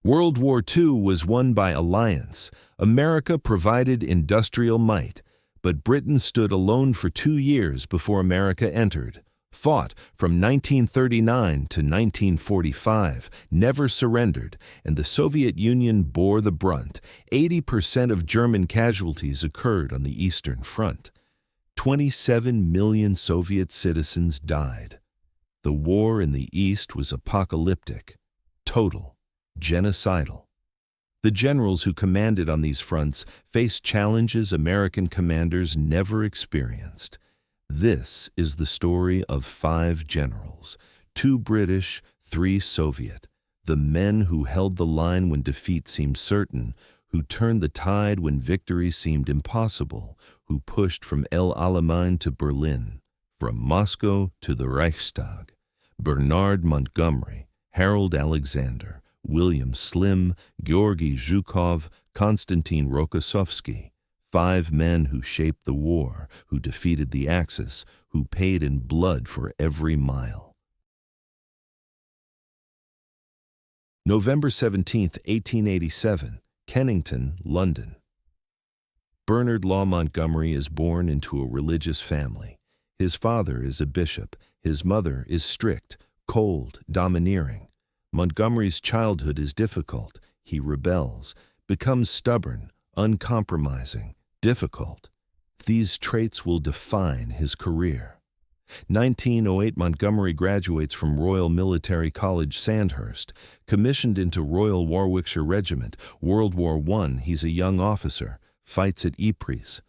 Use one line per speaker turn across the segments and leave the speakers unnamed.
World War II was won by alliance. America provided industrial might, but Britain stood alone for 2 years before America entered, fought from 1939 to 1945, never surrendered, and the Soviet Union bore the brunt. 80% of German casualties occurred on the Eastern Front. 27 million Soviet citizens died. The war in the East was apocalyptic, total, genocidal. The generals who commanded on these fronts faced challenges American commanders never experienced. This is the story of 5 generals, 2 British, 3 Soviet, the men who held the line when defeat seemed certain, who turned the tide when victory seemed impossible, who pushed from El Alamein to Berlin, from Moscow to the Reichstag. Bernard Montgomery, Harold Alexander, William Slim, Georgy Zhukov, Konstantin Rokossovsky, 5 men who shaped the war, who defeated the Axis, who paid in blood for every mile. November 17, 1887, Kennington, London. Bernard Law Montgomery is born into a religious family. His father is a bishop. His mother is strict, cold, domineering. Montgomery's childhood is difficult. He rebels, becomes stubborn, uncompromising, difficult. These traits will define his career. 1908, Montgomery graduates from Royal Military College, Sandhurst, commissioned into Royal Warwickshire Regiment. World War I, he's a young officer, fights at Ypres.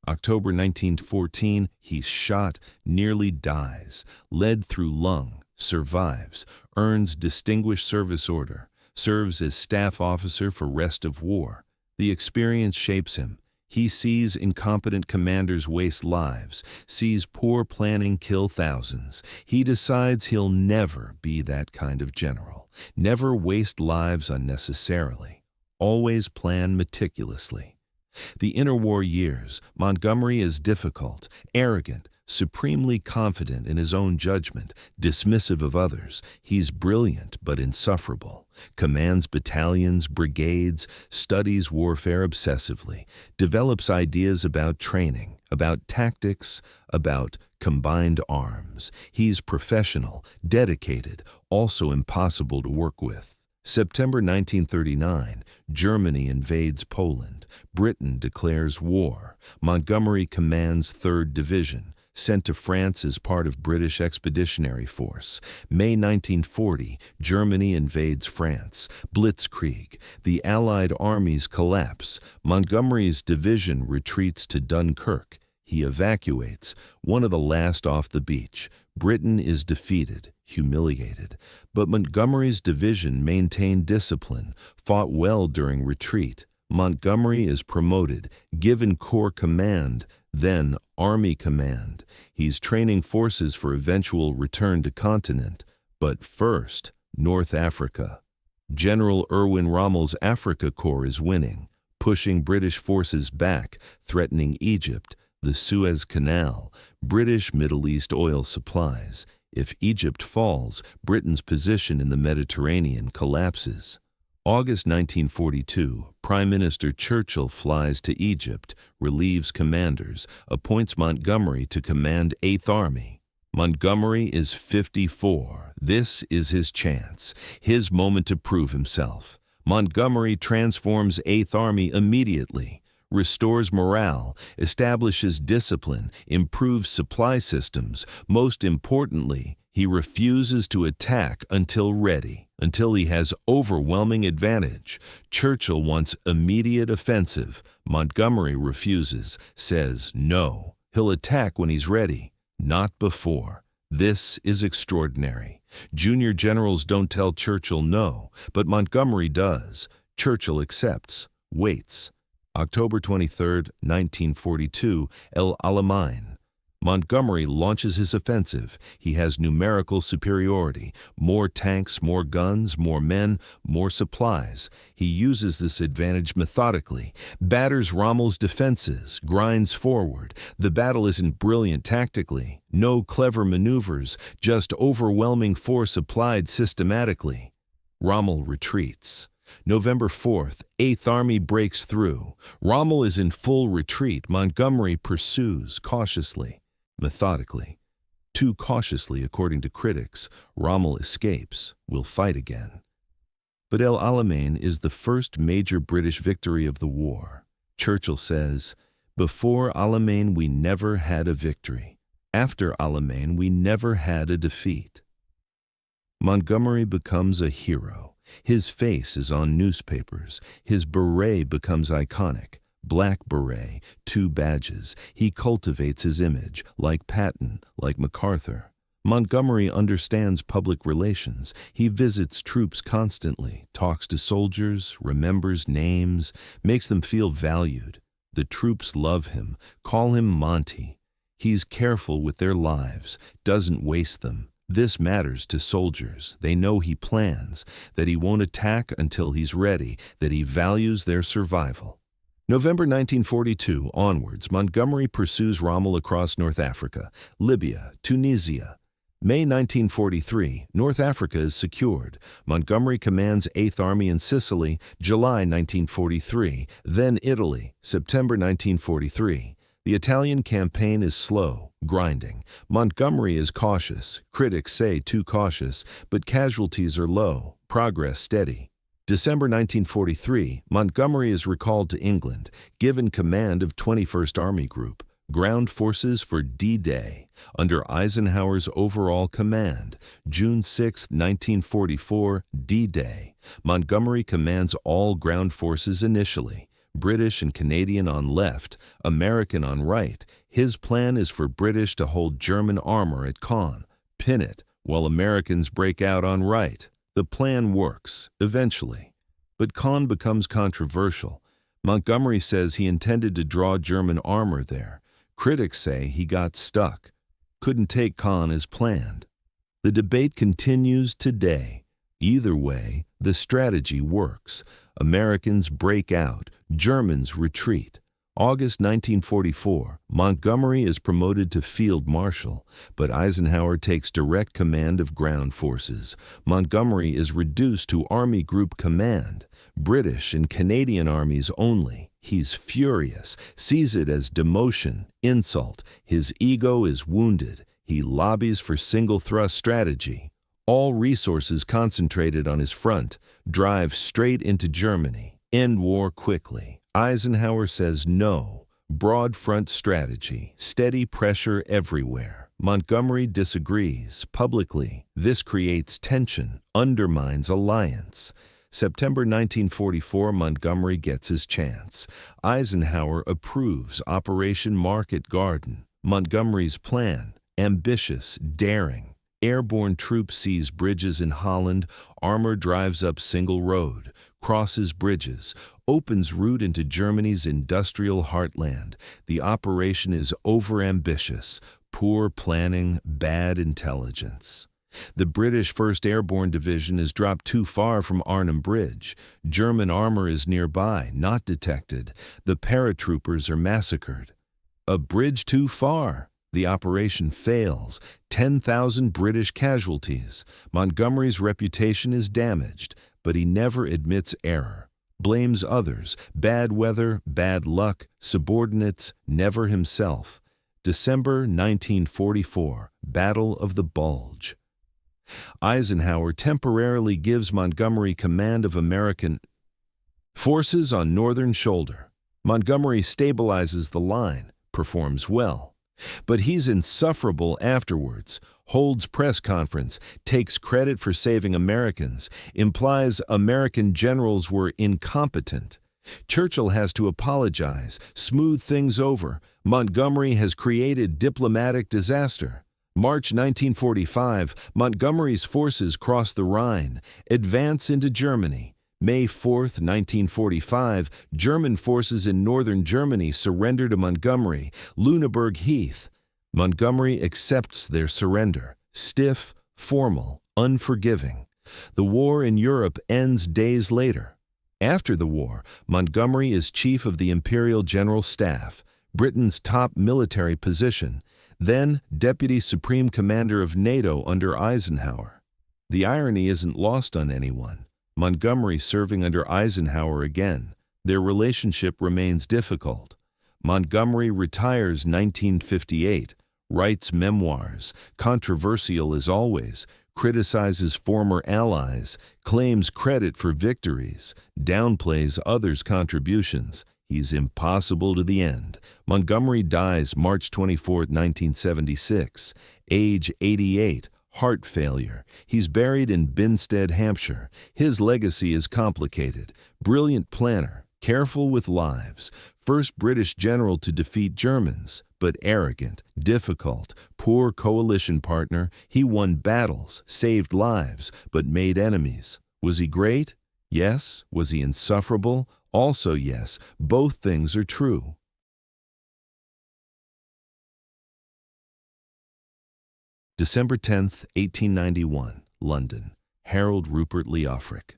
October 1914, he's shot, nearly dies, led through lung, survives, earns Distinguished Service Order, serves as staff officer for rest of war. The experience shapes him. He sees incompetent commanders waste lives, sees poor planning kill thousands. He decides he'll never be that kind of general, never waste lives unnecessarily, always plan meticulously. The interwar years, Montgomery is difficult, arrogant, supremely confident in his own judgment, dismissive of others. He's brilliant but insufferable, commands battalions, brigades, studies warfare obsessively, develops ideas about training, about tactics, about combined arms. He's professional, dedicated, also impossible to work with. September 1939, Germany invades Poland. Britain declares war. Montgomery commands 3rd Division, sent to France as part of British Expeditionary Force. May 1940, Germany invades France. Blitzkrieg. The Allied armies collapse. Montgomery's division retreats to Dunkirk. He evacuates, one of the last off the beach. Britain is defeated, humiliated. But Montgomery's division maintained discipline, fought well during retreat. Montgomery is promoted, given Corps Command, then Army Command. He's training forces for eventual return to continent. But first, North Africa. General Erwin Rommel's Africa Corps is winning, pushing British forces back, threatening Egypt, the Suez Canal, British Middle East oil supplies. If Egypt falls, Britain's position in the Mediterranean collapses. August 1942, Prime Minister Churchill flies to Egypt, relieves commanders, appoints Montgomery to command 8th Army. Montgomery is 54. This is his chance, his moment to prove himself. Montgomery transforms 8th Army immediately, restores morale, establishes discipline, improves supply systems. Most importantly, he refuses to attack until ready, until he has overwhelming advantage. Churchill wants immediate offensive. Montgomery refuses, says no. He'll attack when he's ready, not before. This is extraordinary. Junior generals don't tell Churchill no, but Montgomery does. Churchill accepts, waits. October 23, 1942, El Alamein. Montgomery launches his offensive. He has numerical superiority, more tanks, more guns, more men, more supplies. He uses this advantage methodically, batters Rommel's defenses, grinds forward. The battle isn't brilliant tactically, no clever maneuvers, just overwhelming force applied systematically. Rommel retreats. November 4th, 8th Army breaks through. Rommel is in full retreat. Montgomery pursues cautiously, methodically. Too cautiously, according to critics. Rommel escapes, will fight again. But El Alamein is the first major British victory of the war. Churchill says, "Before Alamein we never had a victory. After Alamein we never had a defeat." Montgomery becomes a hero. His face is on newspapers. His beret becomes iconic. Black beret, 2 badges. He cultivates his image, like Patton, like MacArthur. Montgomery understands public relations. He visits troops constantly, talks to soldiers, remembers names, makes them feel valued. The troops love him, call him Monty. He's careful with their lives, doesn't waste them. This matters to soldiers. They know he plans, that he won't attack until he's ready, that he values their survival. November 1942 onwards, Montgomery pursues Rommel across North Africa, Libya, Tunisia. May 1943, North Africa is secured. Montgomery commands 8th Army in Sicily, July 1943, then Italy, September 1943. The Italian campaign is slow, grinding. Montgomery is cautious. Critics say too cautious, but casualties are low, progress steady. December 1943, Montgomery is recalled to England, given command of 21st Army Group. Ground forces for D-Day, under Eisenhower's overall command. June 6, 1944, D-Day. Montgomery commands all ground forces initially. British and Canadian on left, American on right. His plan is for British to hold German armor at Caen, pin it, while Americans break out on right. The plan works, eventually. But Caen becomes controversial. Montgomery says he intended to draw German armor there. Critics say he got stuck, couldn't take Caen as planned. The debate continues today. Either way, the strategy works. Americans break out, Germans retreat. August 1944, Montgomery is promoted to Field Marshal, but Eisenhower takes direct command of ground forces. Montgomery is reduced to Army Group Command, British and Canadian armies only. He's furious, sees it as demotion, insult. His ego is wounded. He lobbies for single-thrust strategy. All resources concentrated on his front, drive straight into Germany, end war quickly. Eisenhower says no, broad front strategy, steady pressure everywhere. Montgomery disagrees publicly. This creates tension, undermines alliance. September 1944, Montgomery gets his chance. Eisenhower approves Operation Market Garden. Montgomery's plan, ambitious, daring. Airborne troops seize bridges in Holland, armor drives up single road, crosses bridges, opens route into Germany's industrial heartland. The operation is overambitious, poor planning, bad intelligence. The British 1st Airborne Division is dropped too far from Arnhem Bridge. German armor is nearby, not detected. The paratroopers are massacred. A bridge too far. The operation fails. 10,000 British casualties. Montgomery's reputation is damaged, but he never admits error. Blames others, bad weather, bad luck, subordinates, never himself. December 1944, Battle of the Bulge. Eisenhower temporarily gives Montgomery command of American forces on northern shoulder. Montgomery stabilizes the line, performs well. But he's insufferable afterwards, holds press conference, takes credit for saving Americans, implies American generals were incompetent. Churchill has to apologize, smooth things over. Montgomery has created diplomatic disaster. March 1945, Montgomery's forces cross the Rhine, advance into Germany. May 4, 1945, German forces in northern Germany surrender to Montgomery, Lüneburg Heath. Montgomery accepts their surrender, stiff, formal, unforgiving. The war in Europe ends days later. After the war, Montgomery is chief of the Imperial General Staff, Britain's top military position, then Deputy Supreme Commander of NATO under Eisenhower. The irony isn't lost on anyone. Montgomery serving under Eisenhower again. Their relationship remains difficult. Montgomery retires 1958, writes memoirs, controversial as always, criticizes former allies, claims credit for victories, downplays others' contributions. He's impossible to the end. Montgomery dies March 24, 1976, age 88, heart failure. He's buried in Binstead, Hampshire. His legacy is complicated. Brilliant planner, careful with lives, first British general to defeat Germans, but arrogant, difficult, poor coalition partner. He won battles, saved lives, but made enemies. Was he great? Yes. Was he insufferable? Also yes. Both things are true. December 10, 1891, London. Harold Rupert Leofric.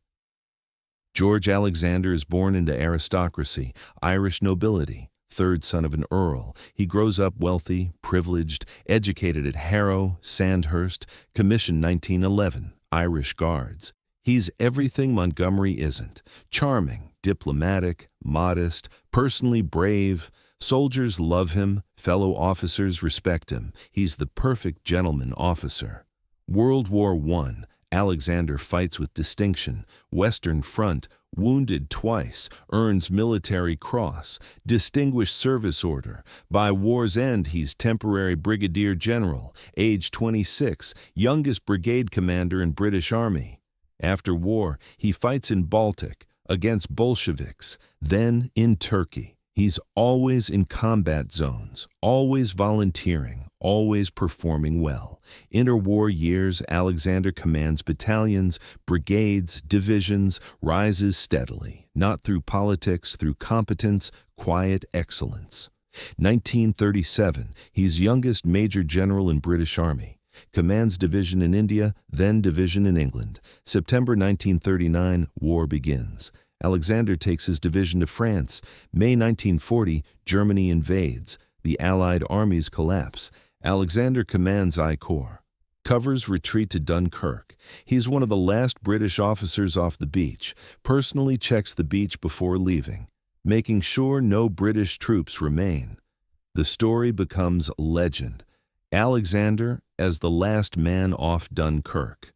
George Alexander is born into aristocracy, Irish nobility, third son of an earl. He grows up wealthy, privileged, educated at Harrow, Sandhurst, commissioned 1911, Irish Guards. He's everything Montgomery isn't. Charming, diplomatic, modest, personally brave. Soldiers love him, fellow officers respect him. He's the perfect gentleman officer. World War I, Alexander fights with distinction. Western Front, wounded twice, earns Military Cross, Distinguished Service Order. By war's end, he's temporary brigadier general, age 26, youngest brigade commander in British Army. After war, he fights in Baltic, against Bolsheviks, then in Turkey. He's always in combat zones, always volunteering, always performing well. Interwar years, Alexander commands battalions, brigades, divisions, rises steadily, not through politics, through competence, quiet excellence. 1937, he's youngest major general in British Army. Commands division in India, then division in England. September 1939, war begins. Alexander takes his division to France. May 1940, Germany invades. The Allied armies collapse. Alexander commands I Corps. Covers retreat to Dunkirk. He's one of the last British officers off the beach. Personally checks the beach before leaving, making sure no British troops remain. The story becomes legend. Alexander as the last man off Dunkirk.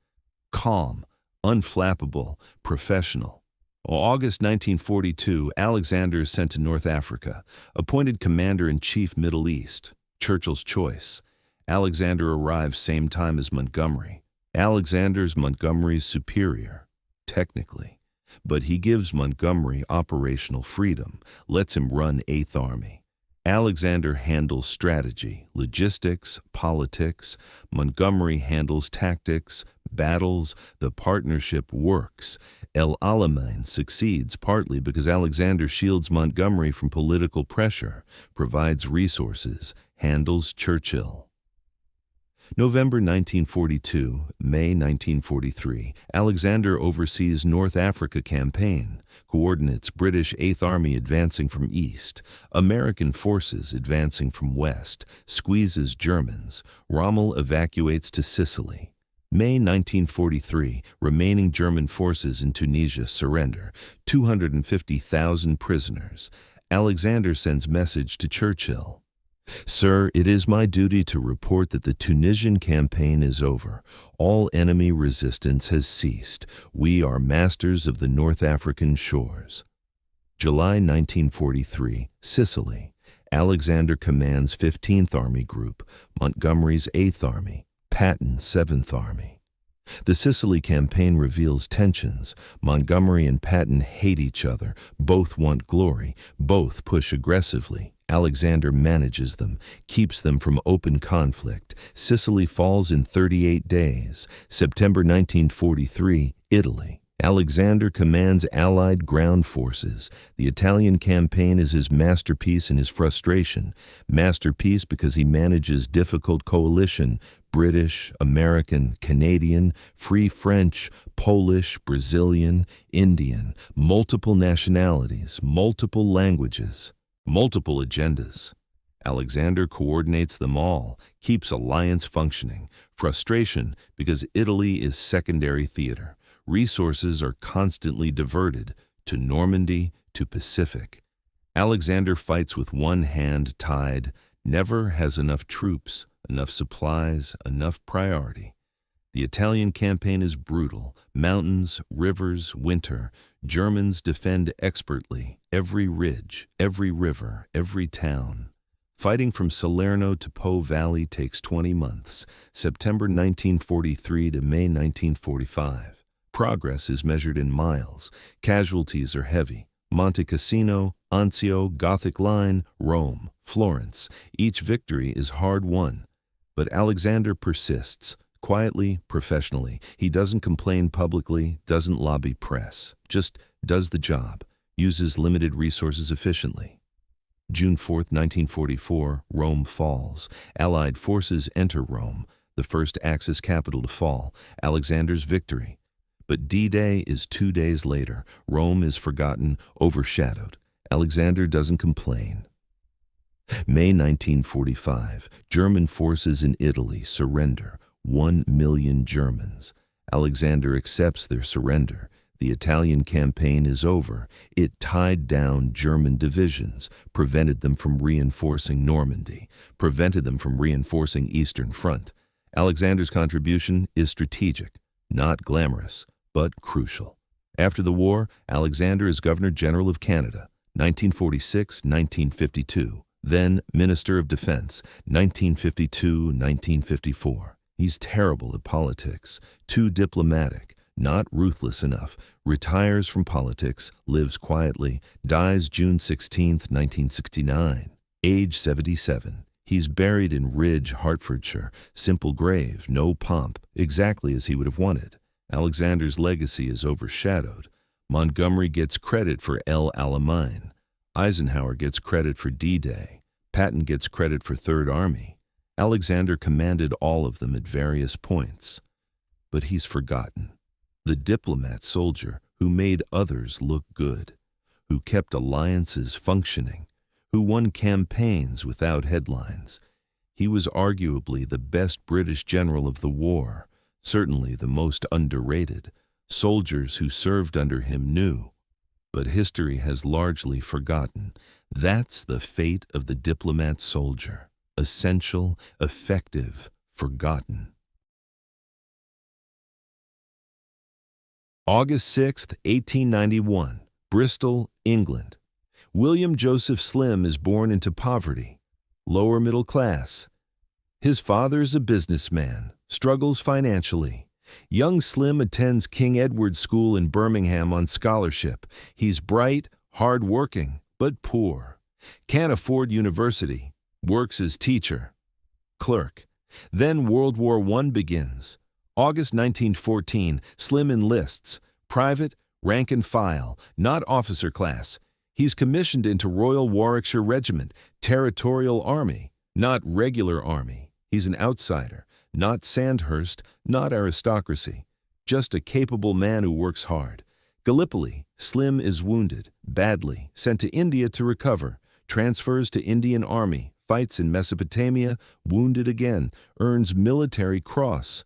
Calm, unflappable, professional. August 1942, Alexander is sent to North Africa, appointed Commander-in-Chief Middle East, Churchill's choice. Alexander arrives same time as Montgomery. Alexander's Montgomery's superior, technically, but he gives Montgomery operational freedom, lets him run 8th Army. Alexander handles strategy, logistics, politics. Montgomery handles tactics, battles. The partnership works. Alamein succeeds partly because Alexander shields Montgomery from political pressure, provides resources, handles Churchill. November 1942, May 1943, Alexander oversees North Africa campaign, coordinates British 8th Army advancing from east, American forces advancing from west, squeezes Germans. Rommel evacuates to Sicily. May 1943, remaining German forces in Tunisia surrender, 250,000 prisoners. Alexander sends message to Churchill. Sir, it is my duty to report that the Tunisian campaign is over. All enemy resistance has ceased. We are masters of the North African shores. July 1943, Sicily. Alexander commands 15th Army Group, Montgomery's 8th Army, Patton's 7th Army. The Sicily campaign reveals tensions. Montgomery and Patton hate each other. Both want glory. Both push aggressively. Alexander manages them, keeps them from open conflict. Sicily falls in 38 days. September 1943, Italy. Alexander commands Allied ground forces. The Italian campaign is his masterpiece in his frustration. Masterpiece because he manages difficult coalition, British, American, Canadian, Free French, Polish, Brazilian, Indian, multiple nationalities, multiple languages, multiple agendas. Alexander coordinates them all, keeps alliance functioning. Frustration because Italy is secondary theater. Resources are constantly diverted to Normandy, to Pacific. Alexander fights with one hand tied, never has enough troops, enough supplies, enough priority. The Italian campaign is brutal. Mountains, rivers, winter. Germans defend expertly every ridge, every river, every town. Fighting from Salerno to Po Valley takes 20 months, September 1943 to May 1945. Progress is measured in miles. Casualties are heavy. Monte Cassino, Anzio, Gothic Line, Rome, Florence. Each victory is hard won. But Alexander persists. Quietly, professionally. He doesn't complain publicly, doesn't lobby press. Just does the job. Uses limited resources efficiently. June 4, 1944, Rome falls. Allied forces enter Rome, the first Axis capital to fall. Alexander's victory. But D-Day is 2 days later. Rome is forgotten, overshadowed. Alexander doesn't complain. May 1945, German forces in Italy surrender. 1 million Germans. Alexander accepts their surrender. The Italian campaign is over. It tied down German divisions, prevented them from reinforcing Normandy, prevented them from reinforcing Eastern Front. Alexander's contribution is strategic, not glamorous, but crucial. After the war, Alexander is Governor General of Canada, 1946-1952, then Minister of Defense, 1952-1954. He's terrible at politics, too diplomatic, not ruthless enough, retires from politics, lives quietly, dies June 16, 1969, age 77. He's buried in Ridge, Hertfordshire, simple grave, no pomp, exactly as he would have wanted. Alexander's legacy is overshadowed. Montgomery gets credit for El Alamein. Eisenhower gets credit for D-Day. Patton gets credit for Third Army. Alexander commanded all of them at various points. But he's forgotten. The diplomat-soldier who made others look good, who kept alliances functioning, who won campaigns without headlines. He was arguably the best British general of the war, certainly the most underrated. Soldiers who served under him knew. But history has largely forgotten. That's the fate of the diplomat-soldier. Essential, effective, forgotten. August 6, 1891, Bristol, England. William Joseph Slim is born into poverty, lower middle class. His father's a businessman, struggles financially. Young Slim attends King Edward School in Birmingham on scholarship. He's bright, hard-working, but poor. Can't afford university. Works as teacher, clerk. Then World War I begins. August 1914, Slim enlists. Private, rank and file, not officer class. He's commissioned into Royal Warwickshire Regiment, Territorial Army, not regular army. He's an outsider, not Sandhurst, not aristocracy. Just a capable man who works hard. Gallipoli, Slim is wounded, badly, sent to India to recover, transfers to Indian Army, fights in Mesopotamia, wounded again, earns Military Cross.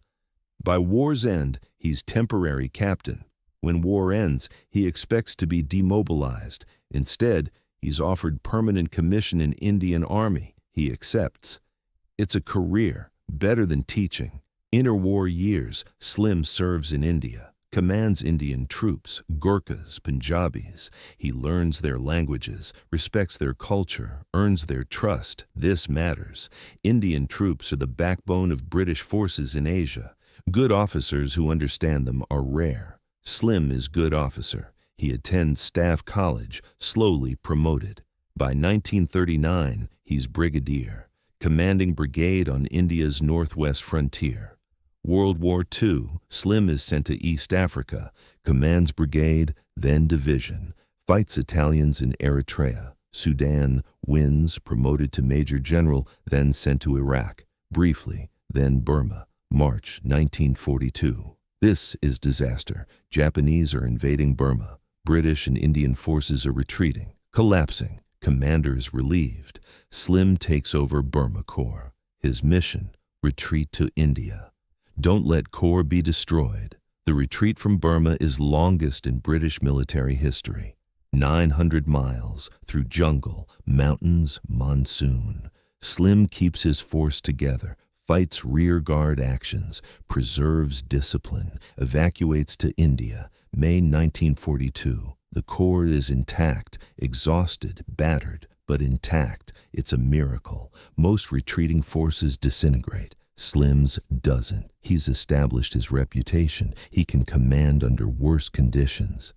By war's end, he's temporary captain. When war ends, he expects to be demobilized. Instead, he's offered permanent commission in Indian Army. He accepts. It's a career, better than teaching. Interwar years, Slim serves in India, commands Indian troops, Gurkhas, Punjabis. He learns their languages, respects their culture, earns their trust. This matters. Indian troops are the backbone of British forces in Asia. Good officers who understand them are rare. Slim is good officer. He attends Staff College, slowly promoted. By 1939, he's brigadier, commanding brigade on India's northwest frontier. World War II, Slim is sent to East Africa, commands brigade, then division, fights Italians in Eritrea, Sudan, wins, promoted to major general, then sent to Iraq, briefly, then Burma, March 1942. This is disaster. Japanese are invading Burma. British and Indian forces are retreating, collapsing. Commander is relieved. Slim takes over Burma Corps. His mission, retreat to India. Don't let Corps be destroyed. The retreat from Burma is longest in British military history. 900 miles through jungle, mountains, monsoon. Slim keeps his force together, fights rearguard actions, preserves discipline, evacuates to India, May 1942. The corps is intact, exhausted, battered, but intact. It's a miracle. Most retreating forces disintegrate. Slim's doesn't. He's established his reputation. He can command under worse conditions.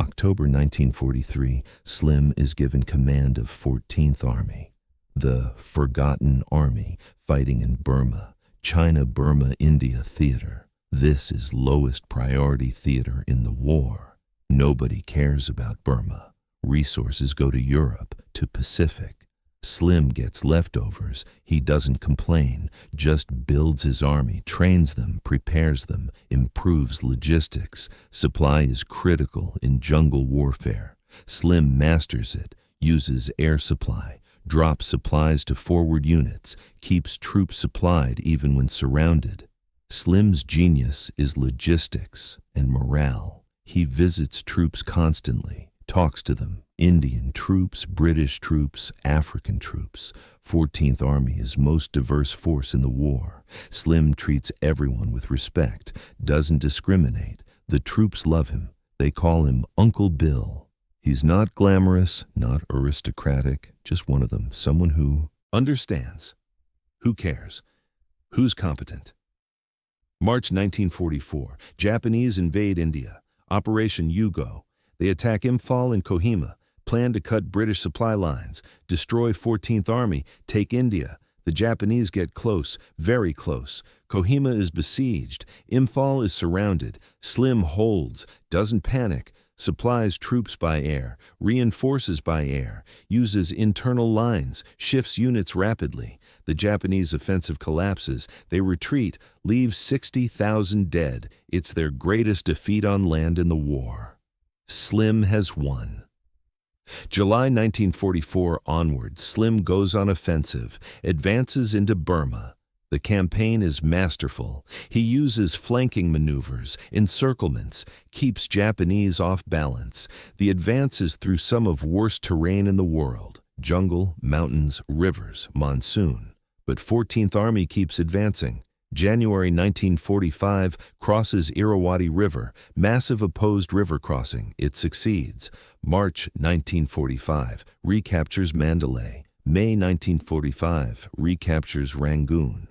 October 1943, Slim is given command of 14th Army, the Forgotten Army, fighting in Burma, China-Burma-India theater. This is lowest priority theater in the war. Nobody cares about Burma. Resources go to Europe, to Pacific. Slim gets leftovers. He doesn't complain, just builds his army, trains them, prepares them, improves logistics. Supply is critical in jungle warfare. Slim masters it, uses air supply, drops supplies to forward units, keeps troops supplied even when surrounded. Slim's genius is logistics and morale. He visits troops constantly, talks to them. Indian troops, British troops, African troops. 14th Army is most diverse force in the war. Slim treats everyone with respect, doesn't discriminate. The troops love him. They call him Uncle Bill. He's not glamorous, not aristocratic, just one of them, someone who understands, who cares, who's competent. March 1944, Japanese invade India. Operation Yugo. They attack Imphal and Kohima, plan to cut British supply lines, destroy 14th Army, take India. The Japanese get close, very close. Kohima is besieged. Imphal is surrounded. Slim holds, doesn't panic, supplies troops by air, reinforces by air, uses internal lines, shifts units rapidly. The Japanese offensive collapses. They retreat, leave 60,000 dead. It's their greatest defeat on land in the war. Slim has won. July 1944 onward, Slim goes on offensive, advances into Burma. The campaign is masterful. He uses flanking maneuvers, encirclements, keeps Japanese off balance. The advance is through some of worst terrain in the world: jungle, mountains, rivers, monsoon. But 14th Army keeps advancing. January 1945, crosses Irrawaddy River, massive opposed river crossing. It succeeds. March 1945, recaptures Mandalay. May 1945, recaptures Rangoon.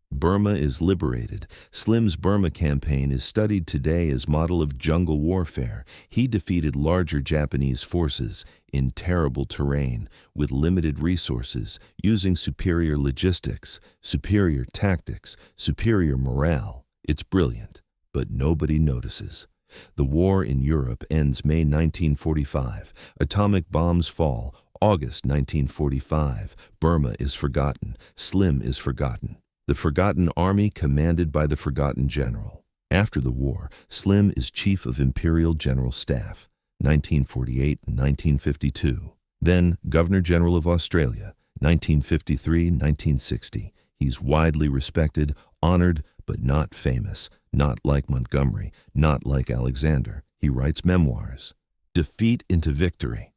Burma is liberated. Slim's Burma campaign is studied today as model of jungle warfare. He defeated larger Japanese forces in terrible terrain, with limited resources, using superior logistics, superior tactics, superior morale. It's brilliant, but nobody notices. The war in Europe ends May 1945. Atomic bombs fall. August 1945. Burma is forgotten. Slim is forgotten. The Forgotten Army commanded by the Forgotten General. After the war, Slim is Chief of Imperial General Staff, 1948 and 1952. Then Governor-General of Australia, 1953-1960. He's widely respected, honored, but not famous. Not like Montgomery, not like Alexander. He writes memoirs. Defeat into Victory.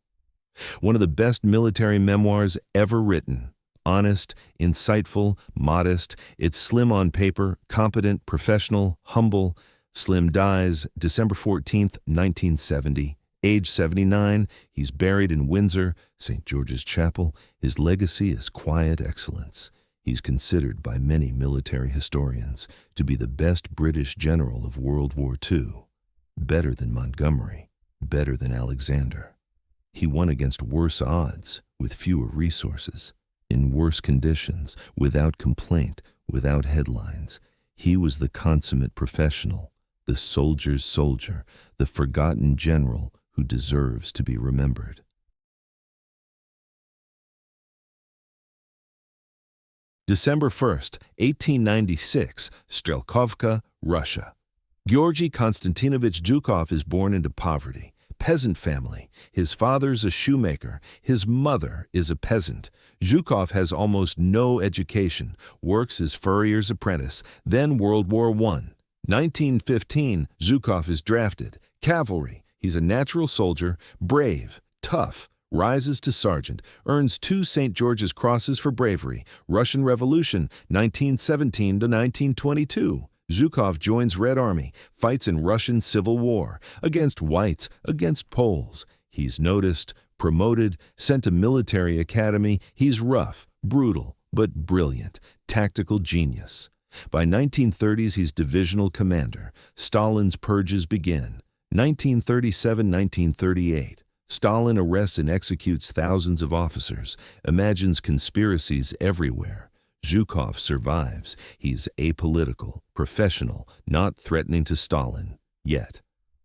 One of the best military memoirs ever written. Honest, insightful, modest. It's Slim on paper, competent, professional, humble. Slim dies December 14th, 1970. Age 79, he's buried in Windsor, St. George's Chapel. His legacy is quiet excellence. He's considered by many military historians to be the best British general of World War II. Better than Montgomery, better than Alexander. He won against worse odds, with fewer resources. In worse conditions, without complaint, without headlines. He was the consummate professional, the soldier's soldier, the forgotten general who deserves to be remembered. December 1st, 1896, Strelkovka, Russia. Georgy Konstantinovich Zhukov is born into poverty. Peasant family. His father's a shoemaker. His mother is a peasant. Zhukov has almost no education, works as furrier's apprentice, then World War I. 1915, Zhukov is drafted. Cavalry. He's a natural soldier, brave, tough, rises to sergeant, earns 2 St. George's Crosses for bravery. Russian Revolution, 1917 to 1922. Zhukov joins Red Army, fights in Russian Civil War, against whites, against Poles. He's noticed, promoted, sent to military academy. He's rough, brutal, but brilliant, tactical genius. By 1930s, he's divisional commander. Stalin's purges begin. 1937-1938. Stalin arrests and executes thousands of officers, imagines conspiracies everywhere. Zhukov survives. He's apolitical, professional, not threatening to Stalin, yet.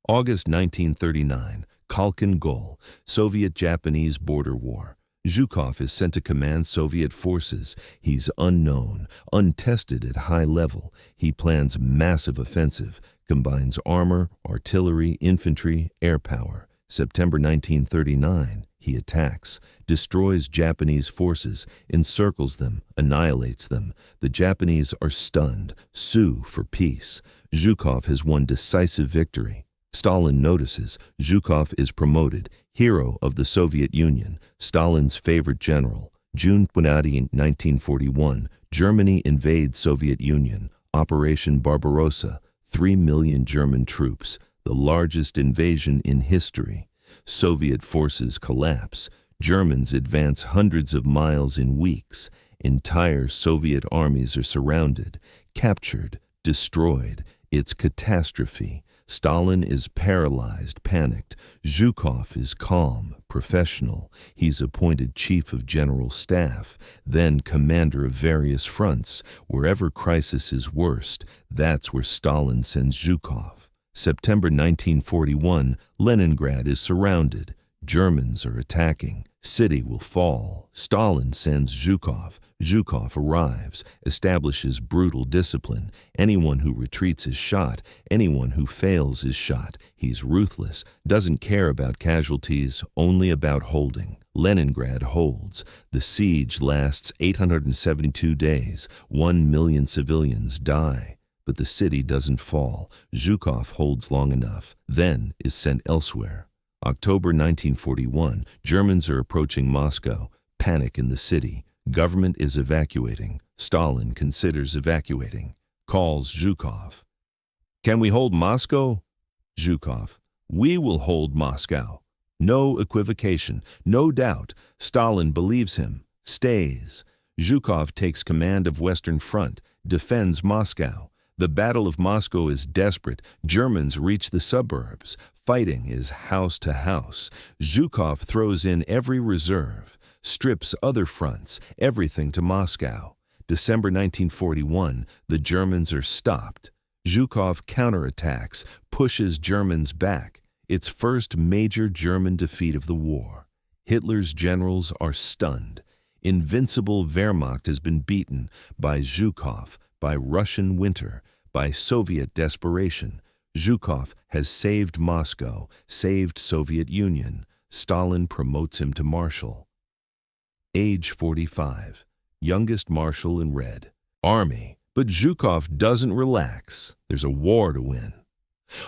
August 1939, Khalkhin Gol, Soviet-Japanese border war. Zhukov is sent to command Soviet forces. He's unknown, untested at high level. He plans massive offensive, combines armor, artillery, infantry, air power. September 1939, he attacks, destroys Japanese forces, encircles them, annihilates them. The Japanese are stunned, sue for peace. Zhukov has won decisive victory. Stalin notices. Zhukov is promoted, hero of the Soviet Union, Stalin's favorite general. June 20, 1941, Germany invades Soviet Union. Operation Barbarossa, 3 million German troops, the largest invasion in history. Soviet forces collapse. Germans advance hundreds of miles in weeks. Entire Soviet armies are surrounded, captured, destroyed. It's catastrophe. Stalin is paralyzed, panicked. Zhukov is calm, professional. He's appointed Chief of General Staff, then commander of various fronts. Wherever crisis is worst, that's where Stalin sends Zhukov. September 1941, Leningrad is surrounded. Germans are attacking. City will fall. Stalin sends Zhukov. Zhukov arrives, establishes brutal discipline. Anyone who retreats is shot. Anyone who fails is shot. He's ruthless, doesn't care about casualties, only about holding. Leningrad holds. The siege lasts 872 days. 1 million civilians die. But the city doesn't fall. Zhukov holds long enough, then is sent elsewhere. October 1941, Germans are approaching Moscow. Panic in the city. Government is evacuating. Stalin considers evacuating. Calls Zhukov. Can we hold Moscow? Zhukov. We will hold Moscow. No equivocation, no doubt. Stalin believes him. Stays. Zhukov takes command of Western Front, defends Moscow. The Battle of Moscow is desperate. Germans reach the suburbs. Fighting is house to house. Zhukov throws in every reserve, strips other fronts, everything to Moscow. December 1941, the Germans are stopped. Zhukov counterattacks, pushes Germans back. It's first major German defeat of the war. Hitler's generals are stunned. Invincible Wehrmacht has been beaten by Zhukov, by Russian winter, by Soviet desperation. Zhukov has saved Moscow, saved Soviet Union. Stalin promotes him to marshal. Age 45, youngest marshal in Red Army. But Zhukov doesn't relax. There's a war to win.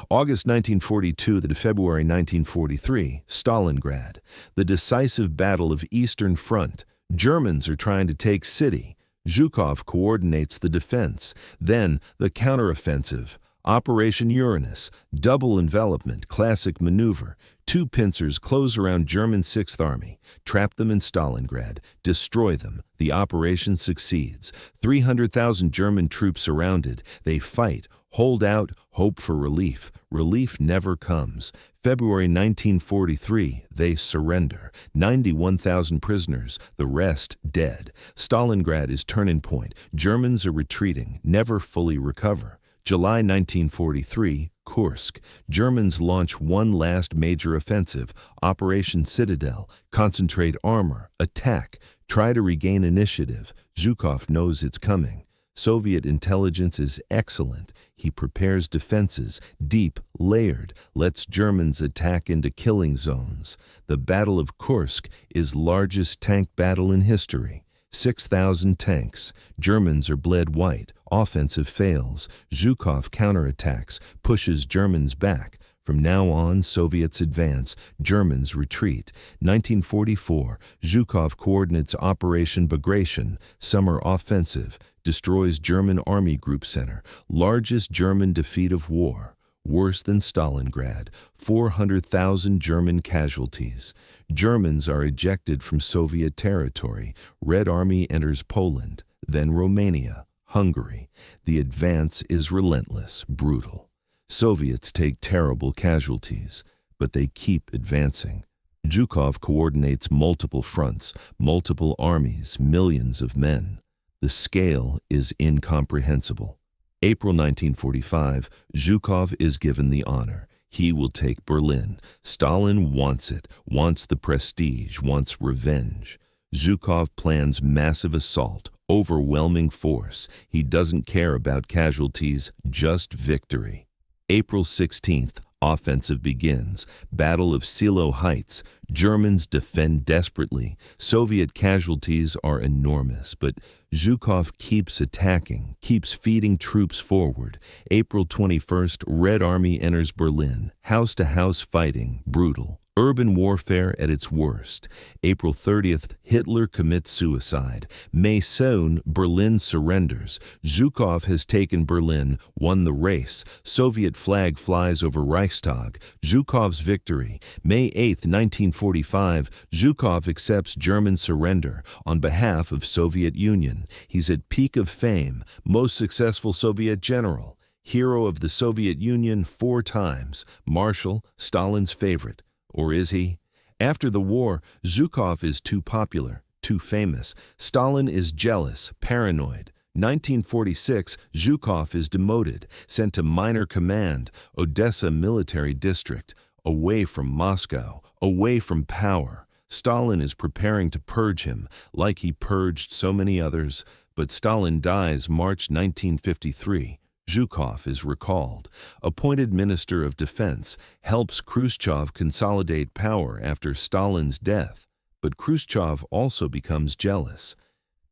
August 1942 to February 1943, Stalingrad, the decisive battle of Eastern Front. Germans are trying to take city. Zhukov coordinates the defense, then the counteroffensive. Operation Uranus, double envelopment, classic maneuver. 2 pincers close around German 6th Army, trap them in Stalingrad, destroy them. The operation succeeds. 300,000 German troops surrounded. They fight, hold out, hope for relief. Relief never comes. February 1943, they surrender. 91,000 prisoners, the rest dead. Stalingrad is turning point. Germans are retreating, never fully recover. July 1943, Kursk. Germans launch one last major offensive, Operation Citadel. Concentrate armor, attack, try to regain initiative. Zhukov knows it's coming. Soviet intelligence is excellent. He prepares defenses, deep, layered, lets Germans attack into killing zones. The Battle of Kursk is largest tank battle in history. 6,000 tanks. Germans are bled white. Offensive fails. Zhukov counterattacks, pushes Germans back. From now on, Soviets advance, Germans retreat. 1944, Zhukov coordinates Operation Bagration, summer offensive, destroys German Army Group Center, largest German defeat of war. Worse than Stalingrad, 400,000 German casualties. Germans are ejected from Soviet territory. Red Army enters Poland, then Romania, Hungary. The advance is relentless, brutal. Soviets take terrible casualties, but they keep advancing. Zhukov coordinates multiple fronts, multiple armies, millions of men. The scale is incomprehensible. April 1945, Zhukov is given the honor. He will take Berlin. Stalin wants it, wants the prestige, wants revenge. Zhukov plans massive assault, overwhelming force. He doesn't care about casualties, just victory. April 16th, offensive begins. Battle of Silo Heights. Germans defend desperately. Soviet casualties are enormous, but Zhukov keeps attacking, keeps feeding troops forward. April 21st, Red Army enters Berlin. House-to-house fighting, brutal. Urban warfare at its worst. April 30th, Hitler commits suicide. May 2nd, Berlin surrenders. Zhukov has taken Berlin, won the race. Soviet flag flies over Reichstag. Zhukov's victory. May 8th, 1945, Zhukov accepts German surrender on behalf of Soviet Union. He's at peak of fame, most successful Soviet general. Hero of the Soviet Union 4 times. Marshal, Stalin's favorite. Or is he? After the war, Zhukov is too popular, too famous. Stalin is jealous, paranoid. 1946, Zhukov is demoted, sent to minor command, Odessa military district, away from Moscow, away from power. Stalin is preparing to purge him, like he purged so many others, but Stalin dies March 1953. Zhukov is recalled. Appointed Minister of Defense, helps Khrushchev consolidate power after Stalin's death, but Khrushchev also becomes jealous.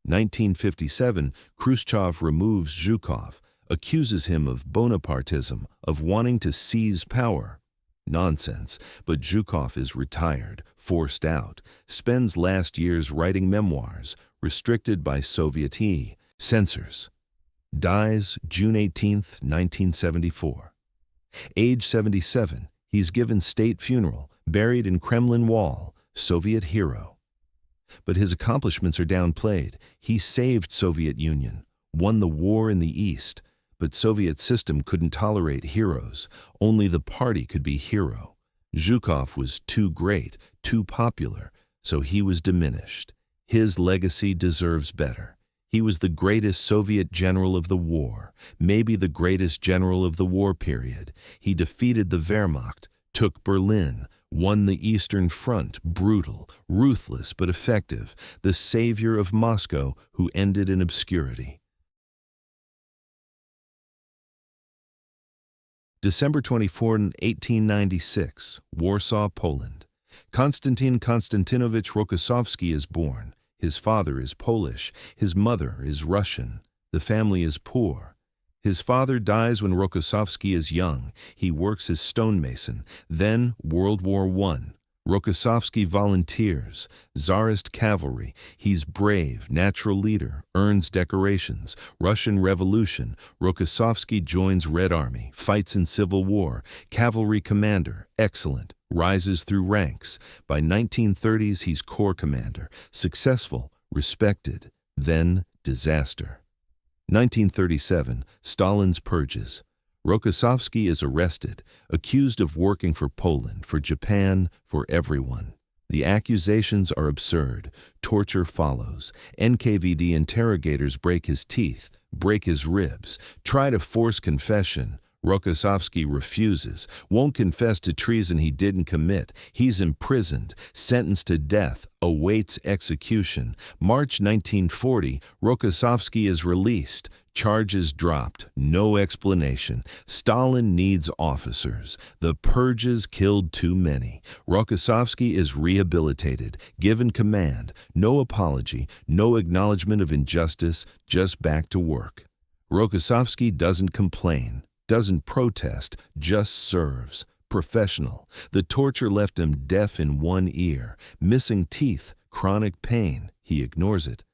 1957, Khrushchev removes Zhukov, accuses him of Bonapartism, of wanting to seize power. Nonsense, but Zhukov is retired, forced out, spends last years writing memoirs, restricted by Soviet censors. Dies June 18, 1974. Age 77, he's given state funeral, buried in Kremlin Wall, Soviet hero. But his accomplishments are downplayed. He saved Soviet Union, won the war in the East, but Soviet system couldn't tolerate heroes. Only the party could be hero. Zhukov was too great, too popular, so he was diminished. His legacy deserves better. He was the greatest Soviet general of the war, maybe the greatest general of the war period. He defeated the Wehrmacht, took Berlin, won the Eastern Front, brutal, ruthless but effective, the savior of Moscow who ended in obscurity. December 24, 1896, Warsaw, Poland. Konstantin Konstantinovich Rokossovsky is born. His father is Polish, his mother is Russian. The family is poor. His father dies when Rokossovsky is young. He works as stonemason. Then World War I. Rokossovsky volunteers, Tsarist cavalry. He's brave, natural leader, earns decorations. Russian Revolution. Rokossovsky joins Red Army, fights in Civil War. Cavalry commander, excellent. Rises through ranks. By 1930s, he's corps commander. Successful, respected. Then disaster. 1937, Stalin's purges. Rokossovsky is arrested, accused of working for Poland, for Japan, for everyone. The accusations are absurd. Torture follows. NKVD interrogators break his teeth, break his ribs, try to force confession. Rokossovsky refuses, won't confess to treason he didn't commit. He's imprisoned, sentenced to death, awaits execution. March 1940, Rokossovsky is released. Charges dropped, no explanation. Stalin needs officers. The purges killed too many. Rokossovsky is rehabilitated, given command, no apology, no acknowledgement of injustice, just back to work. Rokossovsky doesn't complain, doesn't protest, just serves. Professional. The torture left him deaf in one ear, missing teeth, chronic pain. He ignores it.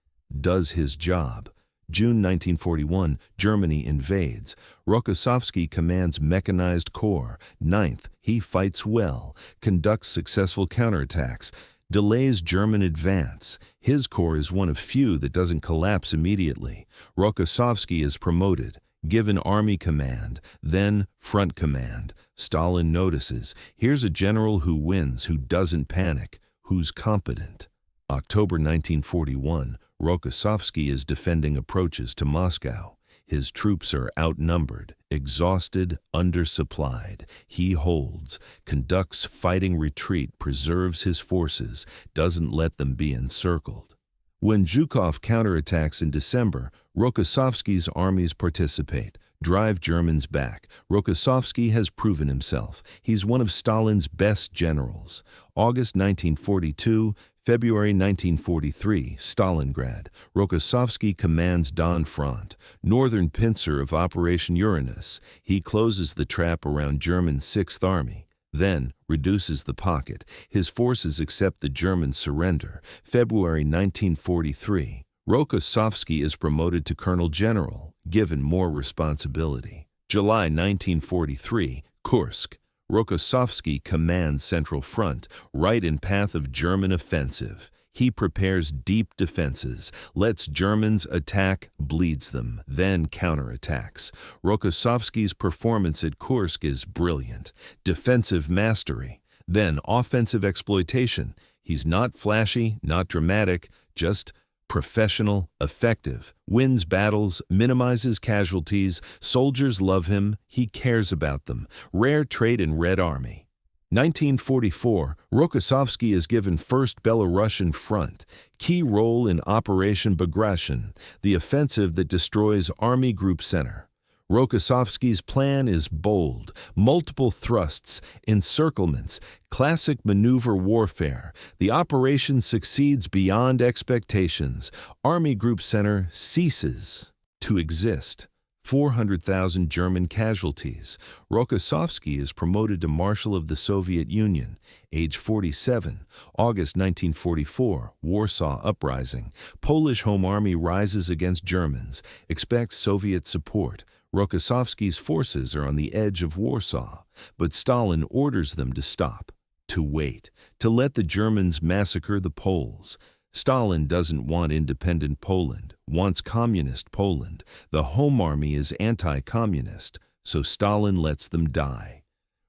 Does his job. June 1941, Germany invades. Rokossovsky commands Mechanized Corps. 9th, he fights well, conducts successful counterattacks, delays German advance. His corps is one of few that doesn't collapse immediately. Rokossovsky is promoted, given army command, then front command. Stalin notices, here's a general who wins, who doesn't panic, who's competent. October 1941, Rokossovsky is defending approaches to Moscow. His troops are outnumbered, exhausted, undersupplied. He holds, conducts fighting retreat, preserves his forces, doesn't let them be encircled. When Zhukov counterattacks in December, Rokossovsky's armies participate, drive Germans back. Rokossovsky has proven himself. He's one of Stalin's best generals. August 1942, February 1943, Stalingrad. Rokossovsky commands Don Front, northern pincer of Operation Uranus. He closes the trap around German 6th Army, then reduces the pocket. His forces accept the German surrender. February 1943. Rokossovsky is promoted to Colonel General, given more responsibility. July 1943, Kursk. Rokossovsky commands Central Front, right in path of German offensive. He prepares deep defenses, lets Germans attack, bleeds them, then counterattacks. Rokossovsky's performance at Kursk is brilliant. Defensive mastery, then offensive exploitation. He's not flashy, not dramatic, just professional, effective, wins battles, minimizes casualties, soldiers love him, he cares about them. Rare trait in Red Army. 1944, Rokossovsky is given 1st Belarusian Front, key role in Operation Bagration, the offensive that destroys Army Group Center. Rokossovsky's plan is bold, multiple thrusts, encirclements, classic maneuver warfare. The operation succeeds beyond expectations. Army Group Center ceases to exist. 400,000 German casualties. Rokossovsky is promoted to Marshal of the Soviet Union, age 47. August 1944, Warsaw Uprising. Polish Home Army rises against Germans, expects Soviet support. Rokossovsky's forces are on the edge of Warsaw, but Stalin orders them to stop, to wait, to let the Germans massacre the Poles. Stalin doesn't want independent Poland, wants communist Poland. The Home Army is anti-communist, so Stalin lets them die.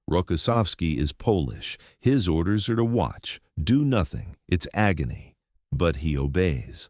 Rokossovsky is Polish. His orders are to watch, do nothing. It's agony. But he obeys.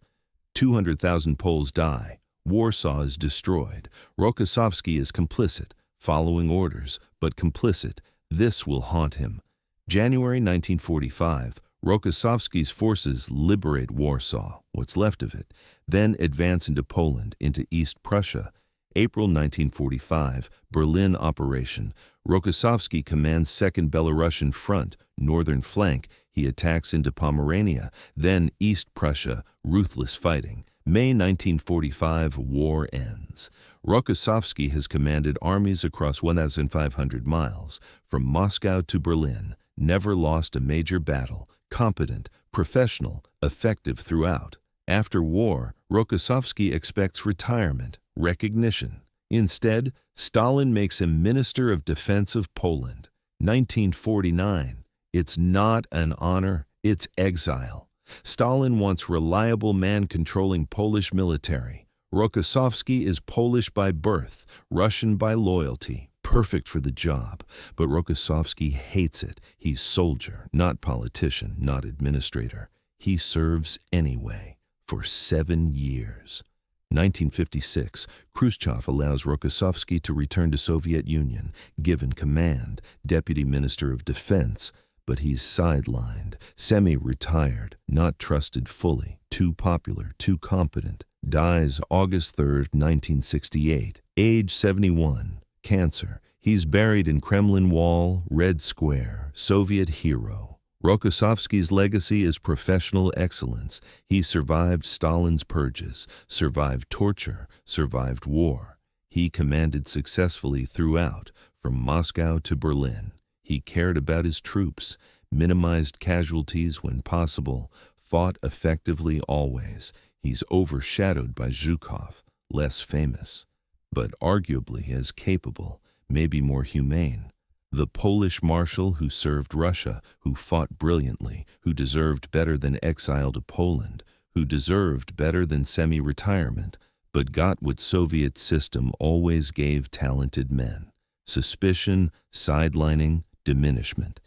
200,000 Poles die. Warsaw is destroyed. Rokossovsky is complicit, following orders, but complicit. This will haunt him. January 1945, Rokossovsky's forces liberate Warsaw, what's left of it, then advance into Poland, into East Prussia. April 1945, Berlin operation. Rokossovsky commands 2nd Belarusian Front, northern flank. He attacks into Pomerania, then East Prussia, ruthless fighting. May 1945, war ends. Rokossovsky has commanded armies across 1,500 miles, from Moscow to Berlin, never lost a major battle, competent, professional, effective throughout. After war, Rokossovsky expects retirement, recognition. Instead, Stalin makes him Minister of Defense of Poland. 1949. It's not an honor, it's exile. Stalin wants reliable man controlling Polish military. Rokossovsky is Polish by birth, Russian by loyalty, perfect for the job. But Rokossovsky hates it. He's soldier, not politician, not administrator. He serves anyway, for 7 years. 1956, Khrushchev allows Rokossovsky to return to Soviet Union, given command, Deputy Minister of Defense. But he's sidelined, semi-retired, not trusted fully, too popular, too competent. dies August 3, 1968, age 71, cancer. He's buried in Kremlin Wall, Red Square, Soviet hero. Rokossovsky's legacy is professional excellence. He survived Stalin's purges, survived torture, survived war. He commanded successfully throughout, from Moscow to Berlin. He cared about his troops, minimized casualties when possible, fought effectively always. He's overshadowed by Zhukov, less famous, but arguably as capable, maybe more humane. The Polish marshal who served Russia, who fought brilliantly, who deserved better than exile to Poland, who deserved better than semi-retirement, but got what Soviet system always gave talented men: suspicion, sidelining, diminishment.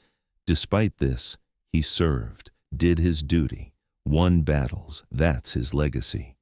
Despite this, he served, did his duty, won battles. That's his legacy.